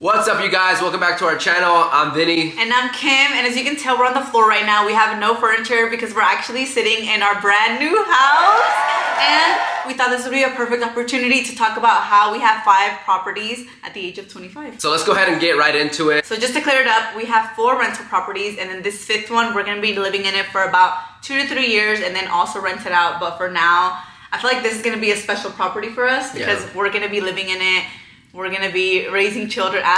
What's up, you guys? Welcome back to our channel. I'm Vinny. And I'm Kim, and as you can tell, we're on the floor right now. We have no furniture because we're actually sitting in our brand new house. And we thought this would be a perfect opportunity to talk about how we have 5 properties at the age of 25. So let's go ahead and get right into it. So just to clear it up, we have 4 rental properties, and then this 5th one, we're gonna be living in it for about 2 to 3 years and then also rent it out. But for now, I feel like this is gonna be a special property for us because we're gonna be living in it. We're gonna be raising children. No,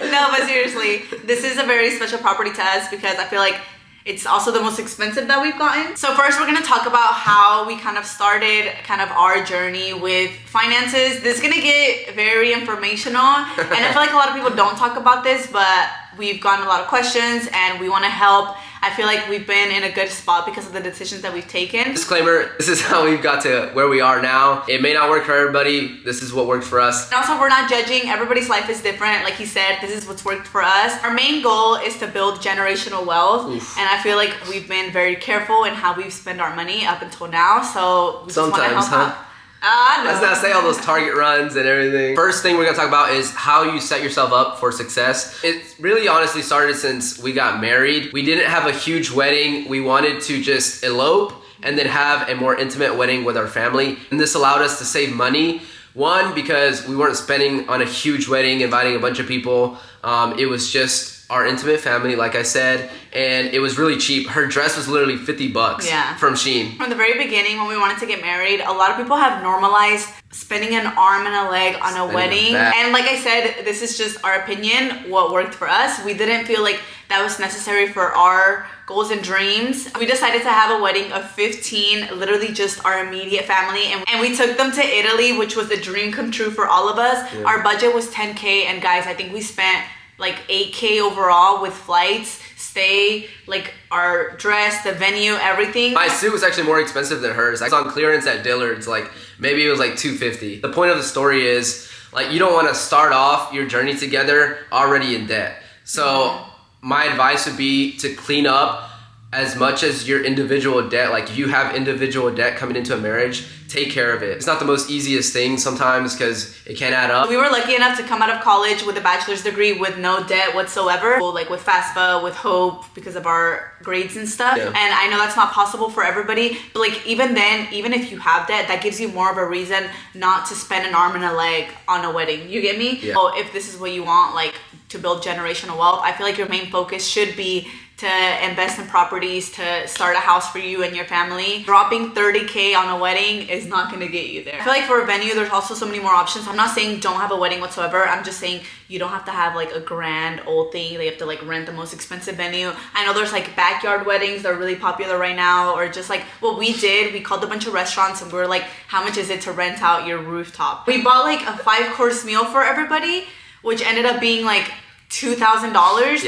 but seriously, this is a very special property to us because I feel like it's also the most expensive that we've gotten. So first, we're gonna talk about how we kind of started our journey with finances. This is gonna get very informational, and I feel like a lot of people don't talk about this, but we've gotten a lot of questions and we wanna help. I feel like we've been in a good spot because of the decisions that we've taken. Disclaimer, this is how we've got to where we are now. It may not work for everybody. This is what works for us. And also, we're not judging. Everybody's life is different. Like he said, this is what's worked for us. Our main goal is to build generational wealth. Oof. And I feel like we've been very careful in how we've spent our money up until now. So we just want to help out. No. Let's not say all those Target runs and everything. First thing we're gonna talk about is how you set yourself up for success. It really honestly started since we got married. We didn't have a huge wedding. We wanted to just elope and then have a more intimate wedding with our family. And this allowed us to save money. One, because we weren't spending on a huge wedding, inviting a bunch of people. It was just our intimate family, like I said, and it was really cheap. Her dress was literally $50 from Shein. From the very beginning, when we wanted to get married, a lot of people have normalized spending an arm and a leg on a wedding. And like I said, this is just our opinion, what worked for us. We didn't feel like that was necessary for our goals and dreams. We decided to have a wedding of 15, literally just our immediate family. And we took them to Italy, which was a dream come true for all of us. Yeah. Our budget was $10K, and guys, I think we spent like $8K overall with flights, stay, like our dress, the venue, everything. My suit was actually more expensive than hers. I was on clearance at Dillard's, like maybe it was like $250. The point of the story is, like, you don't want to start off your journey together already in debt. So my advice would be to clean up as much as your individual debt. Like, if you have individual debt coming into a marriage, take care of it. It's not the most easiest thing sometimes because it can add up. We were lucky enough to come out of college with a bachelor's degree with no debt whatsoever. Like with FAFSA, with Hope, because of our grades and stuff. Yeah. And I know that's not possible for everybody, but like even then, even if you have debt, that gives you more of a reason not to spend an arm and a leg on a wedding. You get me? Yeah. So if this is what you want, like to build generational wealth, I feel like your main focus should be to invest in properties, to start a house for you and your family. Dropping 30K on a wedding is not gonna get you there. I feel like for a venue, there's also so many more options. I'm not saying don't have a wedding whatsoever. I'm just saying you don't have to have like a grand old thing. They have to like rent the most expensive venue. I know there's like backyard weddings that are really popular right now, or just like what we did, we called a bunch of restaurants and we were like, how much is it to rent out your rooftop? We bought like a 5-course meal for everybody, which ended up being like $2,000,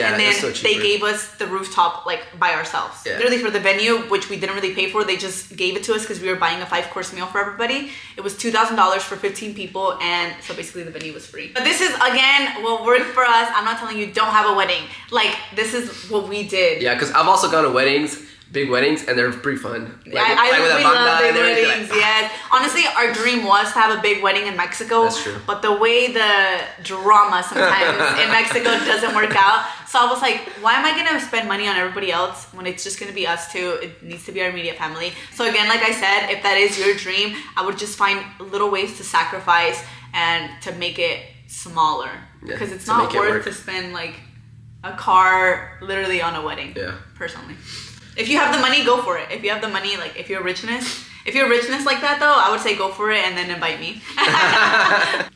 and then they gave us the rooftop like by ourselves. Yeah. Literally for the venue, which we didn't really pay for, they just gave it to us because we were buying a 5-course meal for everybody. It was $2,000 for 15 people, and so basically the venue was free. But this is, again, what worked for us. I'm not telling you don't have a wedding. Like, this is what we did. Yeah, because I've also gone to weddings, big weddings, and they're pretty fun. Like, I love big weddings, yes. Honestly, our dream was to have a big wedding in Mexico. That's true. But the way the drama sometimes in Mexico doesn't work out. So I was like, why am I going to spend money on everybody else when it's just going to be us two? It needs to be our immediate family. So again, like I said, if that is your dream, I would just find little ways to sacrifice and to make it smaller. Because it's not worth to spend like a car literally on a wedding, personally. If you have the money, go for it. If you have the money, like if you're richness like that though, I would say go for it and then invite me.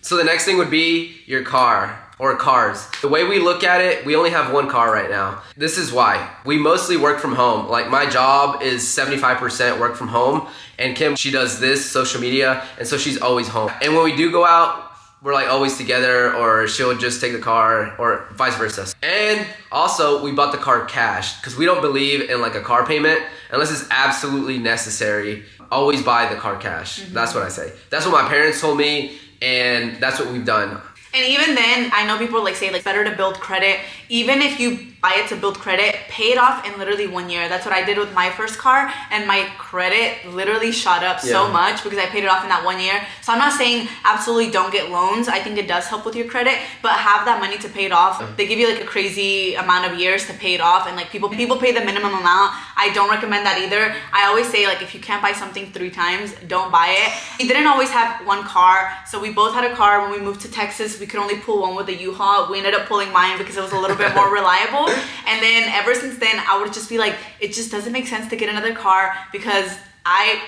So the next thing would be your car or cars. The way we look at it, we only have one car right now. This is why. We mostly work from home. Like my job is 75% work from home, and Kim, she does this social media, and so she's always home. And when we do go out, we're like always together, or she'll just take the car, or vice versa. And also, we bought the car cash because we don't believe in like a car payment unless it's absolutely necessary. Always buy the car cash. That's what I say. That's what my parents told me, and that's what we've done. And even then, I know people like say like better to build credit. Even if you buy it to build credit, pay it off in literally 1 year. That's what I did with my first car, and my credit literally shot up so much because I paid it off in that 1 year. So I'm not saying absolutely don't get loans. I think it does help with your credit, but have that money to pay it off. They give you like a crazy amount of years to pay it off, and like people pay the minimum amount. I don't recommend that either. I always say, like, if you can't buy something 3 times, don't buy it. We didn't always have one car, so we both had a car. When we moved to Texas, we could only pull one with a U-Haul. We ended up pulling mine because it was a little bit more reliable. And then ever since then, I would just be like, it just doesn't make sense to get another car because I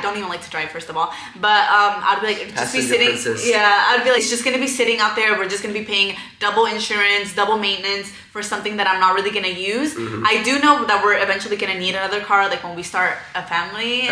don't even like to drive, first of all. But I'd be like, just be sitting. Yeah, I'd be like, it's just gonna be sitting out there. We're just gonna be paying double insurance, double maintenance for something that I'm not really gonna use. I do know that we're eventually gonna need another car, like when we start a family.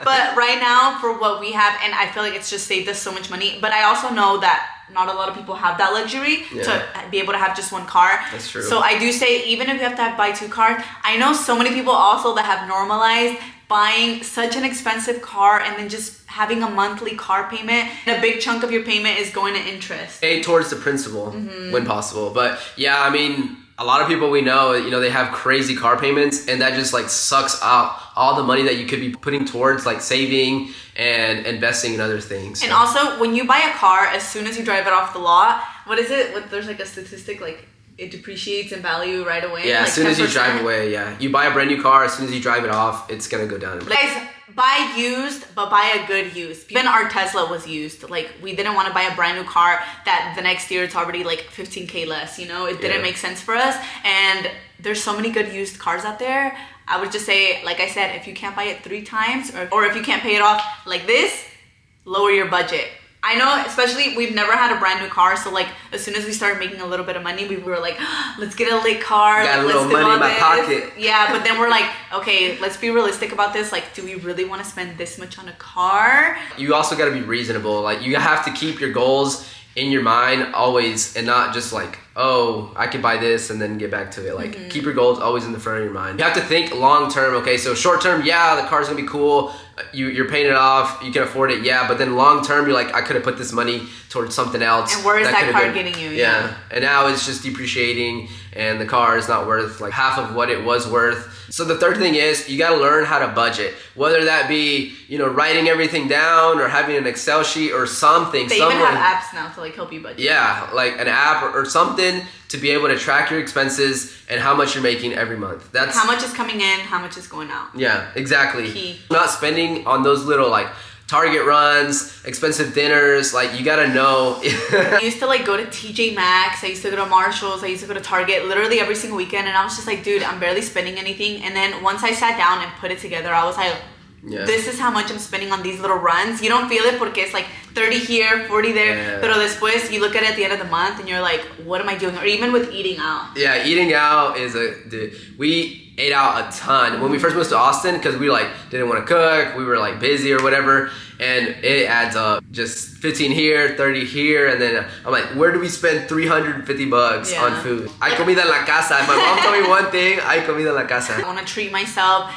But right now, for what we have, and I feel like it's just saved us so much money. But I also know that not a lot of people have that luxury to be able to have just one car. That's true. So I do say, even if you have to buy 2 cars, I know so many people also that have normalized buying such an expensive car and then just having a monthly car payment. And a big chunk of your payment is going to interest. Pay towards the principal when possible. But yeah, I mean, a lot of people we know, they have crazy car payments, and that just like sucks out all the money that you could be putting towards like saving and investing in other things. And also, when you buy a car, as soon as you drive it off the lot, there's like a statistic, like it depreciates in value right away. Yeah, like as soon 10%. as you drive away, you buy a brand new car, as soon as you drive it off, it's gonna go down. Guys, buy used, but buy a good used. Even our Tesla was used. Like, we didn't want to buy a brand new car that the next year it's already like 15K less, It didn't make sense for us. And there's so many good used cars out there. I would just say, like I said, if you can't buy it 3 times or if you can't pay it off like this, lower your budget. I know, especially, we've never had a brand new car, so like as soon as we started making a little bit of money, we were like, let's get a lit car. Got a let's little money in my pocket. Yeah, but then we're like, okay, let's be realistic about this. Like, do we really want to spend this much on a car? You also got to be reasonable. Like, you have to keep your goals in your mind always, and not just like, oh, I could buy this and then get back to it. Like, keep your goals always in the front of your mind. You have to think long term. Okay, so short term, the car's gonna be cool. You're paying it off. You can afford it. But then long term, you're like, I could have put this money towards something else. And where is that car getting you? Yeah. And now it's just depreciating, and the car is not worth like half of what it was worth. So the third thing is, you got to learn how to budget, whether that be, writing everything down or having an Excel sheet or something. They even have apps now to like help you budget. Yeah, like an app or something to be able to track your expenses and how much you're making every month. That's how much is coming in, how much is going out. Yeah, exactly. Key. Not spending on those little like Target runs, expensive dinners, like you gotta know. I used to like go to TJ Maxx, I used to go to Marshalls, I used to go to Target literally every single weekend, and I was just like, dude, I'm barely spending anything. And then once I sat down and put it together, I was like, this is how much I'm spending on these little runs. You don't feel it porque it's like 30 here, 40 there. Pero después you look at it at the end of the month and you're like, what am I doing? Or even with eating out. Yeah, eating out is we ate out a ton when we first moved to Austin because we like didn't want to cook. We were like busy or whatever, and it adds up. Just 15 here, 30 here, and then I'm like, where do we spend $350 on food? Hay comida en la casa. If my mom told me one thing, hay comida en la casa. I want to treat myself.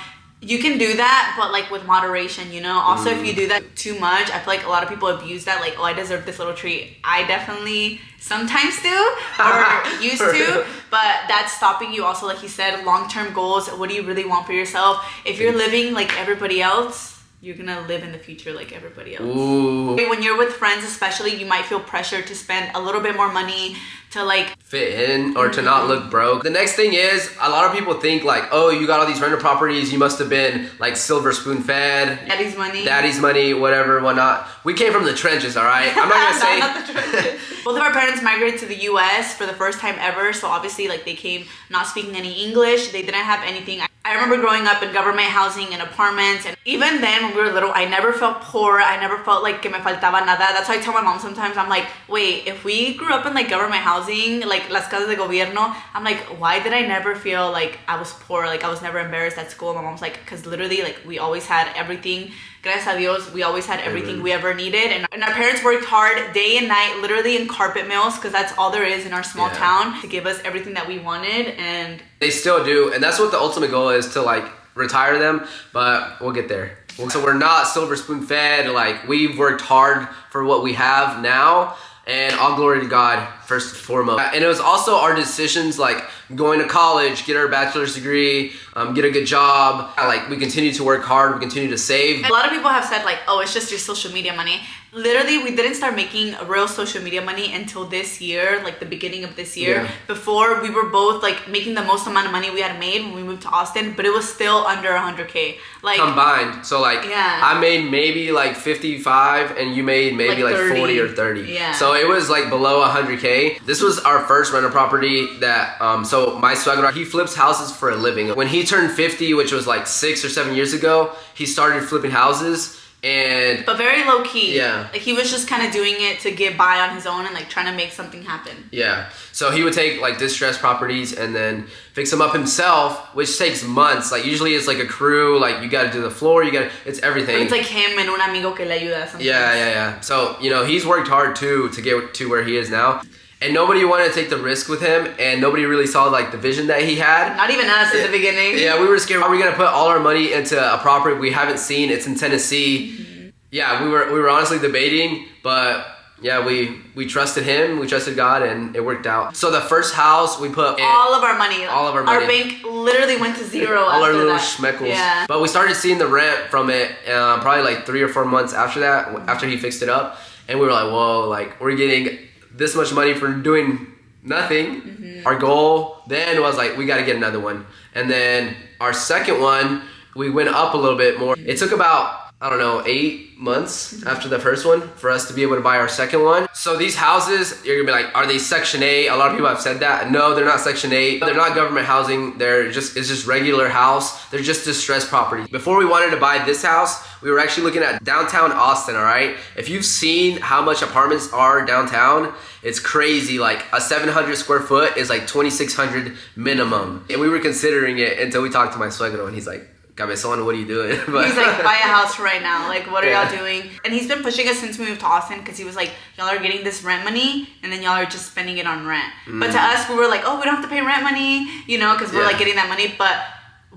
You can do that, but like with moderation, Also, if you do that too much, I feel like a lot of people abuse that. Like, oh, I deserve this little treat. I definitely sometimes do, or used to, but that's stopping you. Also, like you said, long-term goals. What do you really want for yourself? If you're living like everybody else, you're gonna live in the future like everybody else. Ooh. When you're with friends especially, you might feel pressured to spend a little bit more money to like fit in or to not look broke. The next thing is, a lot of people think like, oh, you got all these rental properties, you must have been like silver spoon fed. Daddy's money, whatever, whatnot. We came from the trenches, all right? I'm not gonna say. Not the trenches. Both of our parents migrated to the US for the first time ever, so obviously like they came not speaking any English, they didn't have anything. I remember growing up in government housing in apartments, and even then when we were little, I never felt poor. I never felt like que me faltaba nada. That's why I tell my mom sometimes, I'm like, wait, if we grew up in like government housing, like las casas de gobierno, I'm like, why did I never feel like I was poor? Like I was never embarrassed at school. My mom's like, because literally like we always had everything. Gracias a Dios, we always had everything we ever needed. And our parents worked hard day and night, literally in carpet mills, because that's all there is in our small town, to give us everything that we wanted. And they still do. And that's what the ultimate goal is, to like retire them, but we'll get there. So we're not silver spoon fed. Like, we've worked hard for what we have now, and all glory to God. first and foremost. And it was also our decisions, like going to college, get our bachelor's degree, get a good job. Like we continue to work hard, we continue to save. A lot of people have said like, oh, it's just your social media money. Literally, we didn't start making real social media money until this year, like the beginning of this year. Yeah. Before, we were both like making the most amount of money we had made when we moved to Austin, but it was still under 100K. Like combined. So like, yeah. I made maybe like 55 and you made maybe like 40 or 30. Yeah. So it was like below 100K. This was our first rental property that, so my suegro, he flips houses for a living. When he turned 50, which was like 6 or 7 years ago, he started flipping houses. But very low key. Yeah. Like he was just kind of doing it to get by on his own and like trying to make something happen. Yeah. So he would take like distressed properties and then fix them up himself, which takes months. Like usually it's like a crew, like you got to do the floor, it's everything. But it's like him and un amigo que le ayuda sometimes. Yeah. So, you know, he's worked hard too to get to where he is now. And nobody wanted to take the risk with him, and nobody really saw like the vision that he had. Not even us in the beginning. Yeah, we were scared. Are we gonna put all our money into a property we haven't seen? It's in Tennessee. Mm-hmm. Yeah, we were honestly debating, but yeah, we trusted him, we trusted God, and it worked out. So the first house we put all of our money. All of our money. Our bank literally went to zero. All after our little that. schmeckles. Yeah. But we started seeing the rent from it probably like 3 or 4 months after that, after he fixed it up, and we were like, whoa, like we're getting this much money for doing nothing. Mm-hmm. Our goal then was like, we got to get another one. And then our second one, we went up a little bit more. It took about, I don't know, 8 months after the first one for us to be able to buy our second one. So these houses, you're gonna be like, are they Section 8? A lot of people have said that. No, they're not Section 8. They're not government housing. It's just regular house. They're just distressed property. Before we wanted to buy this house, we were actually looking at downtown Austin, all right? If you've seen how much apartments are downtown, it's crazy. Like a 700 square foot is like 2,600 minimum. And we were considering it until we talked to my suegro, and he's like, Cabezon, what are you doing? But he's like, buy a house right now. Like, what are y'all doing? And he's been pushing us since we moved to Austin because he was like, y'all are getting this rent money and then y'all are just spending it on rent. But to us, we were like, oh, we don't have to pay rent money, you know, because we're like getting that money. But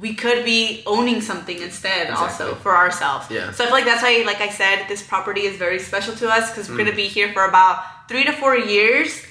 we could be owning something instead also for ourselves. Yeah. So I feel like that's why, like I said, this property is very special to us because we're going to be here for about 3 to 4 years.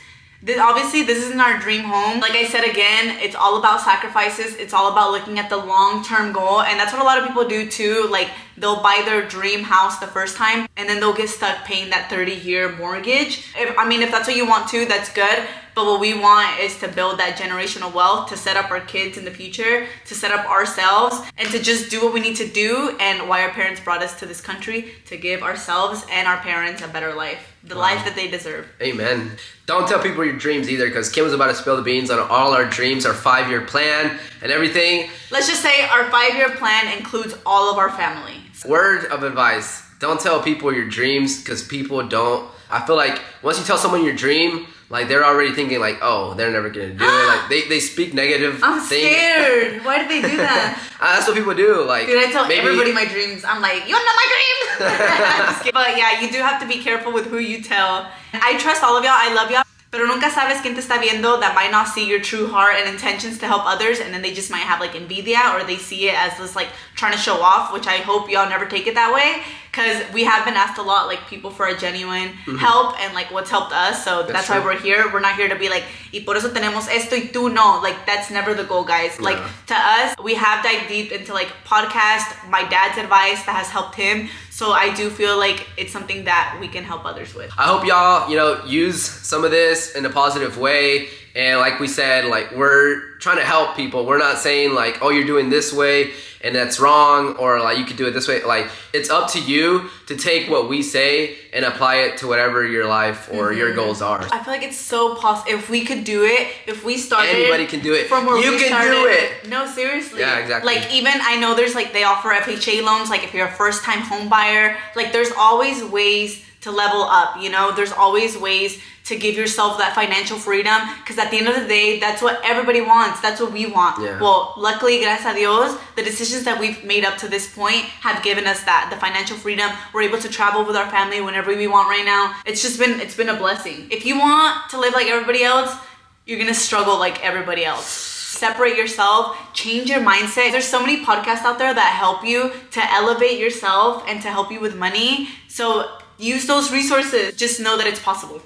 Obviously, this isn't our dream home. Like I said again, it's all about sacrifices. It's all about looking at the long-term goal. And that's what a lot of people do too. Like they'll buy their dream house the first time and then they'll get stuck paying that 30-year mortgage. If that's what you want to, that's good. But what we want is to build that generational wealth, to set up our kids in the future, to set up ourselves, and to just do what we need to do and why our parents brought us to this country, to give ourselves and our parents a better life. The life that they deserve. Amen. Don't tell people your dreams either, because Kim was about to spill the beans on all our dreams, our 5-year plan and everything. Let's just say our 5-year plan includes all of our family. Word of advice. Don't tell people your dreams, because people don't. I feel like once you tell someone your dream, like they're already thinking like, oh, they're never gonna do it. Like they speak negative I'm things. scared. Why did they do that? That's what people do. Like, dude, I tell everybody my dreams. I'm like, you don't know my dreams. But yeah, you do have to be careful with who you tell. I trust all of y'all. I love y'all. Pero nunca sabes quién te está viendo that might not see your true heart and intentions to help others, and then they just might have like envidia, or they see it as this like trying to show off, which I hope y'all never take it that way, because we have been asked a lot, like people for a genuine help and like what's helped us. So that's why we're here. We're not here to be like, y por eso tenemos esto y tú no. Like that's never the goal, guys. Like to us, we have dived deep into like podcast, my dad's advice that has helped him. So I do feel like it's something that we can help others with. I hope y'all, use some of this in a positive way. And like we said, like we're trying to help people. We're not saying like, oh, you're doing this way and that's wrong, or like you could do it this way. Like it's up to you to take what we say and apply it to whatever your life or your goals are. I feel like it's so possible. If we could do it, if we started, anybody can do it. From where you we can started, do it. No, seriously. Yeah, exactly. Like even I know there's like they offer FHA loans. Like if you're a first-time home buyer, like there's always ways to level up. There's always ways to give yourself that financial freedom, because at the end of the day, that's what everybody wants. That's what we want. Yeah. Well, luckily, gracias a Dios, the decisions that we've made up to this point have given us that, the financial freedom. We're able to travel with our family whenever we want right now. It's been a blessing. If you want to live like everybody else, you're gonna struggle like everybody else. Separate yourself, change your mindset. There's so many podcasts out there that help you to elevate yourself and to help you with money. So use those resources. Just know that it's possible.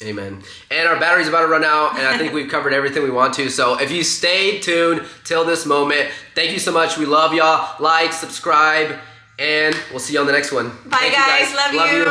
Amen. And our battery's about to run out, and I think we've covered everything we want to. So if you stayed tuned till this moment, thank you so much. We love y'all. Like, subscribe, and we'll see you on the next one. Bye, guys. Love you.